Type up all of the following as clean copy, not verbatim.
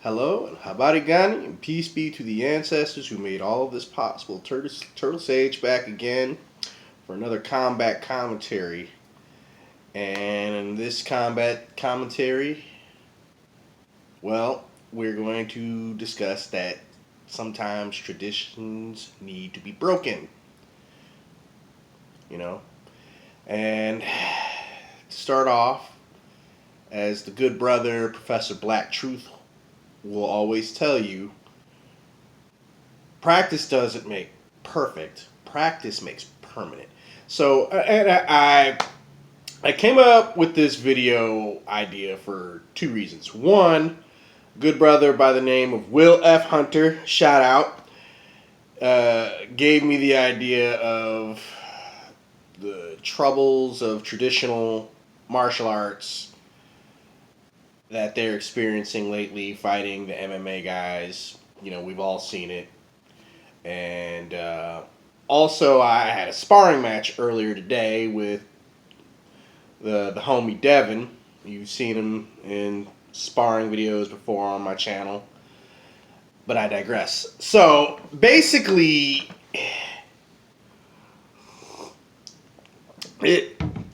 Hello and Habarigani, and peace be to the ancestors who made all of this possible. Turtle Sage back again for another combat commentary. And in this combat commentary, well, we're going to discuss that sometimes traditions need to be broken. You know? And to start off, as the good brother, Professor Black Truth will always tell you, practice doesn't make perfect. Practice makes permanent. So, and I came up with this video idea for two reasons. One, good brother by the name of Will F. Hunter, shout out, gave me the idea of the troubles of traditional martial arts that they're experiencing lately, fighting the MMA guys. You know, we've all seen it. And also, I had a sparring match earlier today with the homie Devin. You've seen him in sparring videos before on my channel. But I digress. So, basically,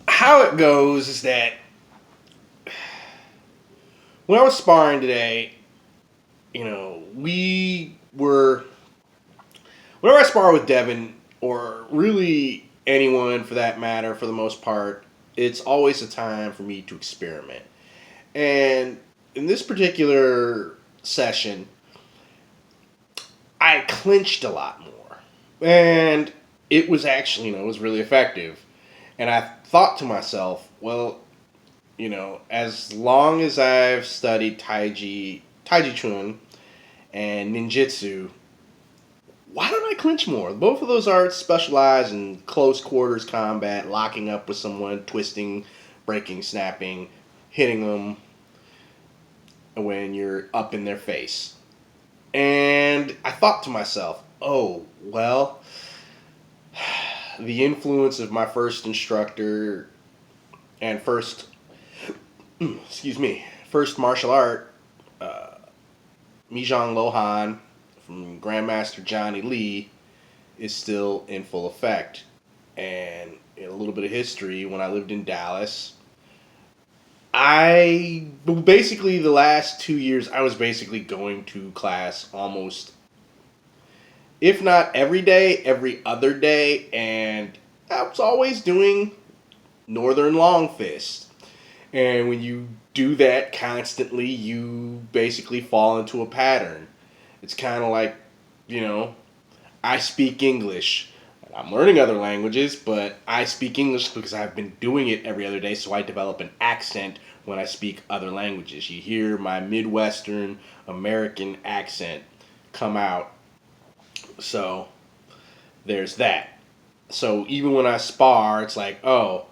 how it goes is that when I was sparring today, you know, whenever I spar with Devin, or really anyone for that matter, for the most part, it's always a time for me to experiment. And in this particular session, I clinched a lot more. And it was actually, it was really effective. And I thought to myself, well, as long as I've studied Taiji Chuan and Ninjutsu, why don't I clinch more? Both of those arts specialize in close quarters combat, locking up with someone, twisting, breaking, snapping, hitting them when you're up in their face. And I thought to myself, oh, well, the influence of my first instructor and first martial art, Mijong Lohan from Grandmaster Johnny Lee, is still in full effect. And in a little bit of history, when I lived in Dallas, the last 2 years, I was basically going to class almost, if not every day, every other day, and I was always doing Northern Long Fist. And when you do that constantly, you basically fall into a pattern. It's kind of like, I speak English. I'm learning other languages, but I speak English because I've been doing it every other day, so I develop an accent when I speak other languages. You hear my Midwestern American accent come out. So, there's that. So, even when I spar, it's like, oh,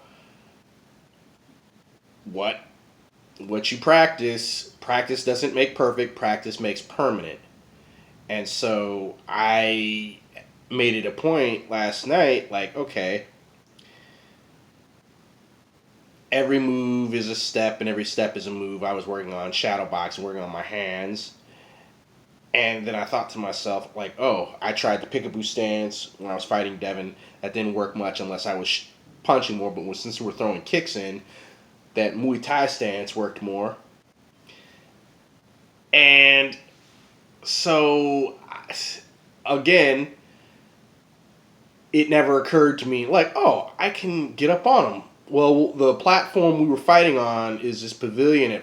what you practice doesn't make perfect, practice makes permanent. And so I made it a point last night, like, okay, every move is a step and every step is a move. I was working on shadow boxing, working on my hands. And then I thought to myself, like, oh, I tried the peekaboo stance when I was fighting Devin. That didn't work much unless I was punching more. But since we were throwing kicks in, that Muay Thai stance worked more. And so, again, it never occurred to me, like, oh, I can get up on them. Well, the platform we were fighting on is this pavilion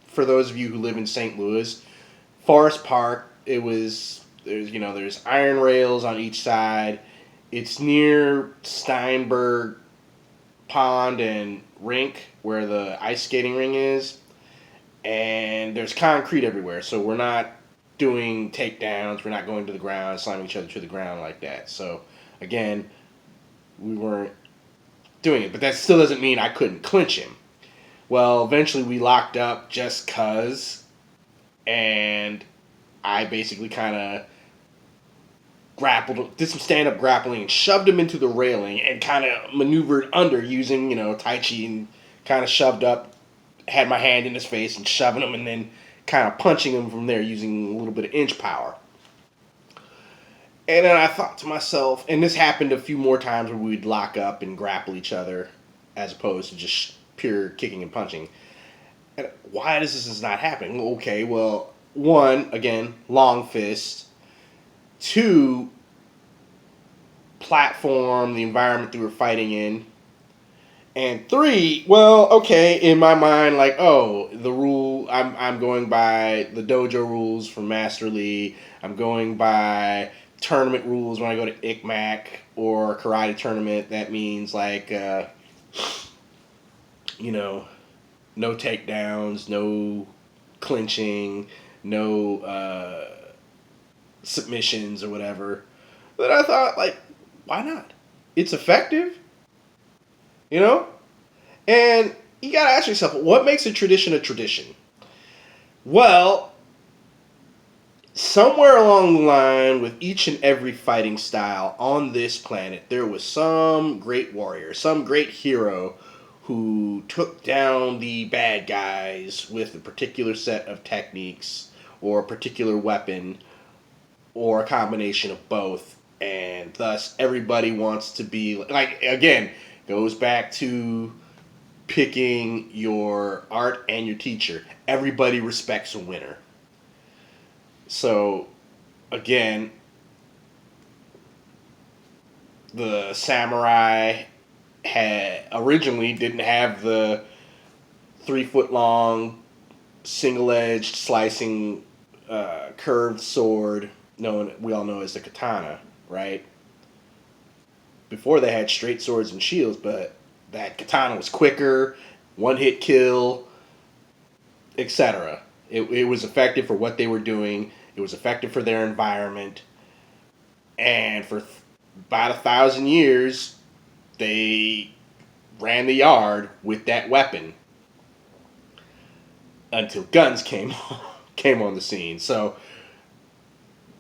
for those of you who live in St. Louis, Forest Park. There's iron rails on each side. It's near Steinberg Pond and rink where the ice skating ring is, and there's concrete everywhere, so we're not doing takedowns, we're not going to the ground, slamming each other to the ground like that. So again, we weren't doing it, but that still doesn't mean I couldn't clinch him. Well, eventually we locked up just cuz, and I basically kind of did some stand-up grappling and shoved him into the railing and kind of maneuvered under using, Tai Chi, and kind of shoved up, had my hand in his face and shoving him and then kind of punching them from there using a little bit of inch power. And then I thought to myself, and this happened a few more times where we'd lock up and grapple each other as opposed to just pure kicking and punching. And why is this not happening? Okay, well, one, again, long fist. Two, platform, the environment that we were fighting in. And three, well, okay, in my mind, like, oh, the rule, I'm going by the dojo rules from Master Lee. I'm going by tournament rules when I go to ICMAC or karate tournament. That means, like, no takedowns, no clinching, no submissions or whatever. But I thought, like, why not? It's effective. You know? And you gotta ask yourself, what makes a tradition a tradition? Well, somewhere along the line with each and every fighting style on this planet, there was some great warrior, some great hero who took down the bad guys with a particular set of techniques or a particular weapon or a combination of both. And thus, everybody wants to be, like, again, goes back to picking your art and your teacher. Everybody respects a winner. So, again, the samurai had originally didn't have the 3-foot long, single-edged, slicing, curved sword known we all know as the katana, right? Before they had straight swords and shields, but that katana was quicker, one-hit kill, etc. It was effective for what they were doing. It was effective for their environment. And for about 1,000 years, they ran the yard with that weapon until guns came on the scene. So,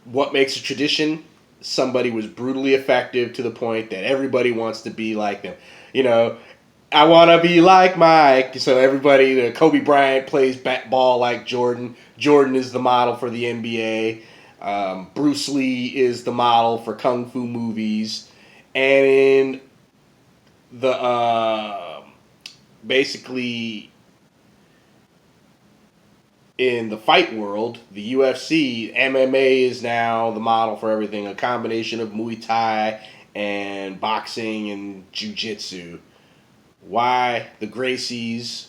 what makes a tradition? Somebody was brutally effective to the point that everybody wants to be like them. I want to be like Mike. So everybody, Kobe Bryant plays ball like Jordan. Jordan is the model for the NBA. Bruce Lee is the model for kung fu movies. And in the basically in the fight world, the UFC, MMA is now the model for everything. A combination of Muay Thai and boxing and jiu-jitsu. Why? The Gracies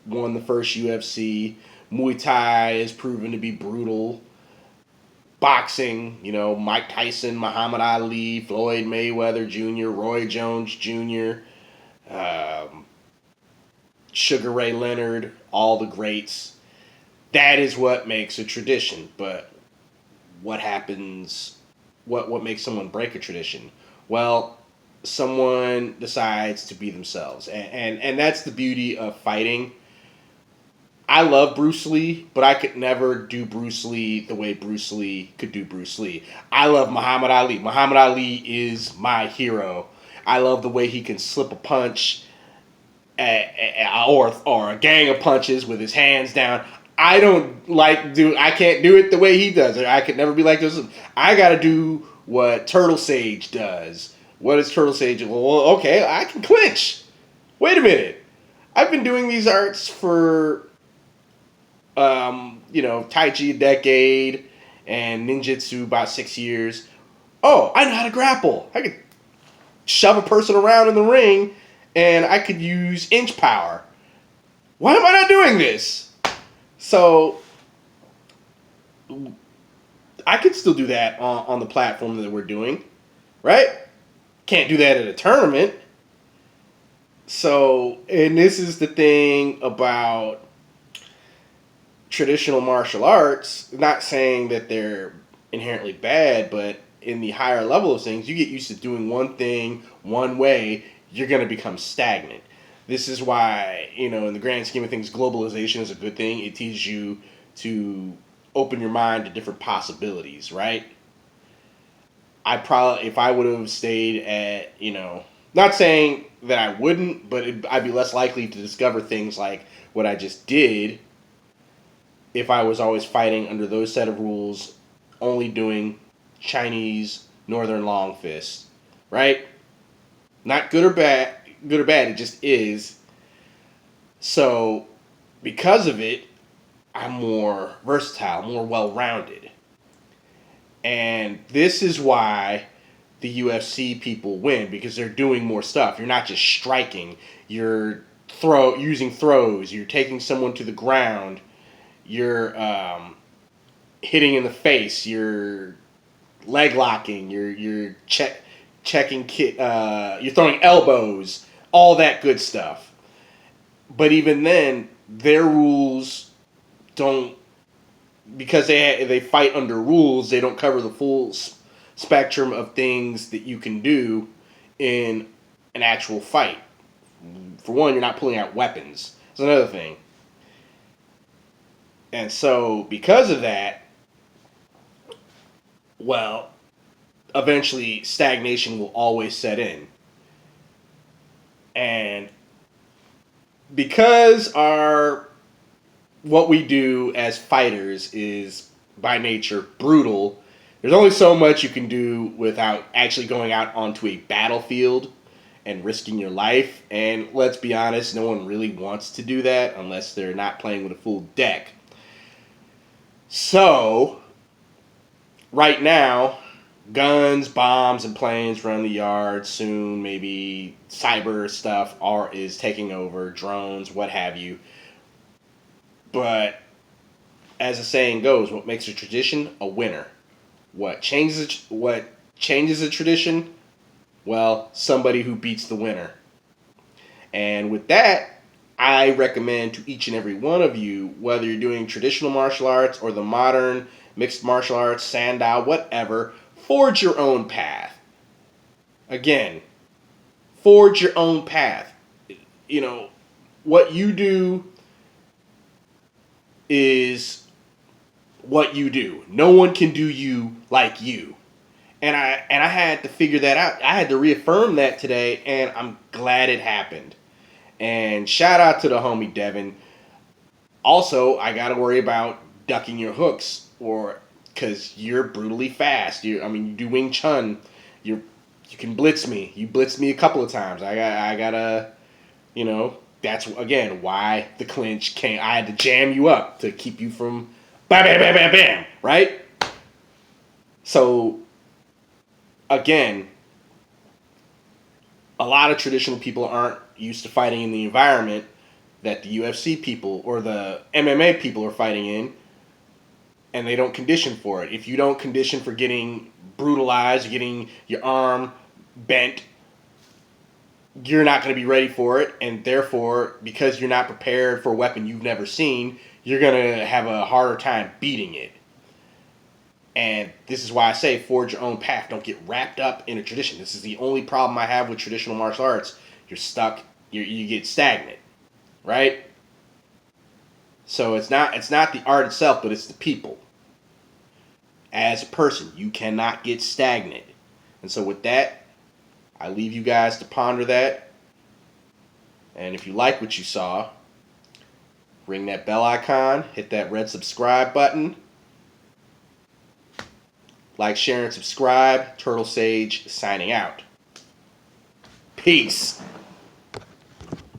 won the first UFC. Muay Thai is proven to be brutal. Boxing, Mike Tyson, Muhammad Ali, Floyd Mayweather Jr., Roy Jones Jr., Sugar Ray Leonard, all the greats. That is what makes a tradition. But what happens? What makes someone break a tradition? Well, someone decides to be themselves. And that's the beauty of fighting. I love Bruce Lee, but I could never do Bruce Lee the way Bruce Lee could do Bruce Lee. I love Muhammad Ali. Muhammad Ali is my hero. I love the way he can slip a punch or a gang of punches with his hands down. I can't do it the way he does it. I could never be like this. I got to do what Turtle Sage does. What is Turtle Sage? Well, okay, I can clinch. Wait a minute. I've been doing these arts for, Tai Chi a decade and ninjutsu about 6 years. Oh, I know how to grapple. I could shove a person around in the ring and I could use inch power. Why am I not doing this? So, I could still do that on the platform that we're doing, right? Can't do that at a tournament. So, and this is the thing about traditional martial arts, not saying that they're inherently bad, but in the higher level of things, you get used to doing one thing one way, you're going to become stagnant. This is why, in the grand scheme of things, globalization is a good thing. It teaches you to open your mind to different possibilities, right? If I would have stayed at, not saying that I wouldn't, but I'd be less likely to discover things like what I just did if I was always fighting under those set of rules, only doing Chinese Northern long fist, right? Not good or bad. Good or bad, it just is. So, because of it, I'm more versatile, more well-rounded. And this is why the UFC people win, because they're doing more stuff. You're not just striking. You're using throws. You're taking someone to the ground. You're hitting in the face. You're leg locking. You're checking. You're throwing elbows. All that good stuff. But even then, their rules don't, because they fight under rules. They don't cover the full spectrum of things that you can do in an actual fight. For one, you're not pulling out weapons. That's another thing. And so, because of that, well, eventually stagnation will always set in. And because what we do as fighters is by nature brutal, there's only so much you can do without actually going out onto a battlefield and risking your life. And let's be honest, no one really wants to do that unless they're not playing with a full deck. So, right now, guns, bombs, and planes run the yard. Soon, maybe cyber stuff is taking over, drones, what have you. But as the saying goes, what makes a tradition a winner? What changes a tradition? Well, somebody who beats the winner. And with that, I recommend to each and every one of you, whether you're doing traditional martial arts or the modern mixed martial arts, Sandow, whatever, forge your own path. Again, forge your own path. You know, what you do is what you do. No one can do you like you. And I had to figure that out. I had to reaffirm that today, and I'm glad it happened. And shout out to the homie Devin. Also, I got to worry about ducking your hooks, or because you're brutally fast. You do Wing Chun. You can blitz me. You blitzed me a couple of times. I gotta, that's again why the clinch came. I had to jam you up to keep you from bam, bam, bam, bam, bam. Right. So, again, a lot of traditional people aren't used to fighting in the environment that the UFC people or the MMA people are fighting in, and they don't condition for it. If you don't condition for getting brutalized, getting your arm bent, you're not going to be ready for it, and therefore, because you're not prepared for a weapon you've never seen, you're going to have a harder time beating it. And this is why I say forge your own path. Don't get wrapped up in a tradition. This is the only problem I have with traditional martial arts. You're stuck. You get stagnant, right? So it's not the art itself, but it's the people. As a person, you cannot get stagnant. And so with that, I leave you guys to ponder that. And if you like what you saw, ring that bell icon, hit that red subscribe button. Like, share, and subscribe. Turtle Sage signing out. Peace.